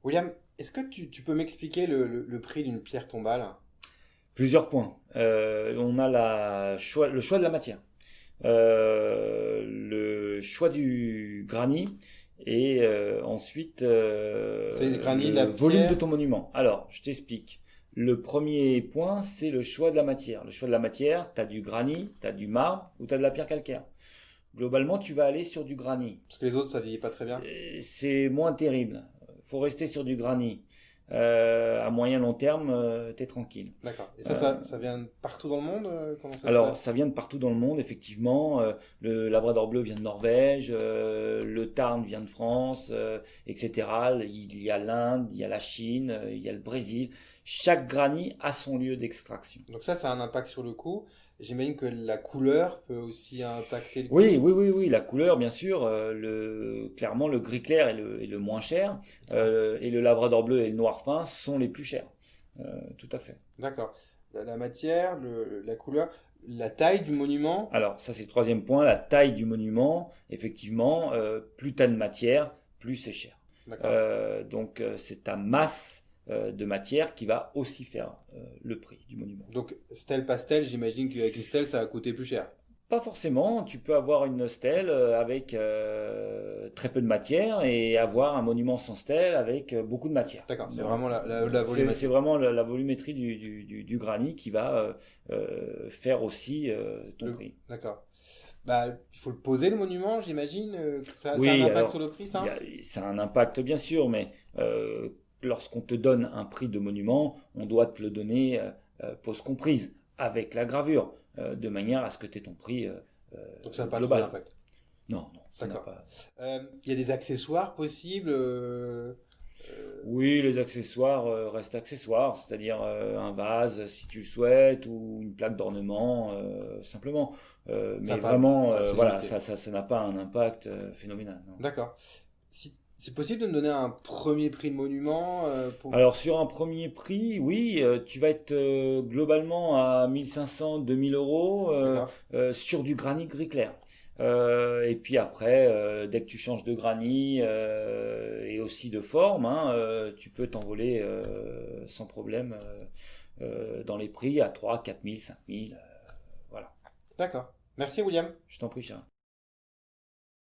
William, est-ce que tu peux m'expliquer le prix d'une pierre tombale? Plusieurs points. On a le choix de la matière, le choix du granit et ensuite C'est le granit, le la volume de pierre? ton monument. Alors, je t'explique. Le premier point, c'est le choix de la matière. Le choix de la matière, tu as du granit, tu as du marbre ou tu as de la pierre calcaire. Globalement, tu vas aller sur du granit. Parce que les autres, ça vieillit pas très bien. C'est moins terrible. Faut rester sur du granit. À moyen long terme, t'es tranquille. D'accord. Et ça vient de partout dans le monde? Comment ça se Alors, passe? ça vient de partout dans le monde, effectivement. Le Labrador bleu vient de Norvège, le Tarn vient de France, etc. Il y a l'Inde, il y a la Chine, il y a le Brésil. Chaque granit a son lieu d'extraction. Donc ça a un impact sur le coût. J'imagine que la couleur peut aussi impacter le Oui, coût. oui, oui, oui, la couleur, bien sûr. Clairement, le gris clair est le moins cher, D'accord. et le Labrador bleu et le noir fin sont les plus chers. Tout à fait. D'accord. La matière, la couleur, la taille du monument. Alors, ça c'est le troisième point, la taille du monument. Effectivement, plus tu as de matière, plus c'est cher. D'accord. C'est ta masse de matière qui va aussi faire le prix du monument. Donc stèle pastel, j'imagine qu'avec une stèle, ça va coûter plus cher. Pas forcément, tu peux avoir une stèle avec très peu de matière et avoir un monument sans stèle avec beaucoup de matière. D'accord. C'est Donc, vraiment la c'est volumétrie. vraiment la volumétrie du granit qui va faire aussi ton prix. D'accord. Bah, il faut le poser le monument, j'imagine. Ça a un Oui, impact alors, sur le prix, ça? ça a un impact bien sûr, mais lorsqu'on te donne un prix de monument, on doit te le donner pose comprise, avec la gravure, de manière à ce que tu aies ton prix Donc ça n'a pas trop global. d'impact. Non, non, ça n'a D'accord. pas. Il y a des accessoires possibles. Oui, les accessoires restent accessoires, c'est-à-dire un vase si tu le souhaites, ou une plaque d'ornement, simplement. Ça n'a Mais pas, vraiment, c'est voilà, limité. ça n'a pas un impact phénoménal. Non. D'accord. Si, c'est possible de me donner un premier prix de monument pour... Alors sur un premier prix, oui, tu vas être globalement à 1500-2000 euros D'accord. sur du granit gris clair. Et puis après, dès que tu changes de granit et aussi de forme, hein, tu peux t'envoler sans problème dans les prix à 3, 4000, 5000. Voilà, D'accord. Merci, William. je t'en prie, cher.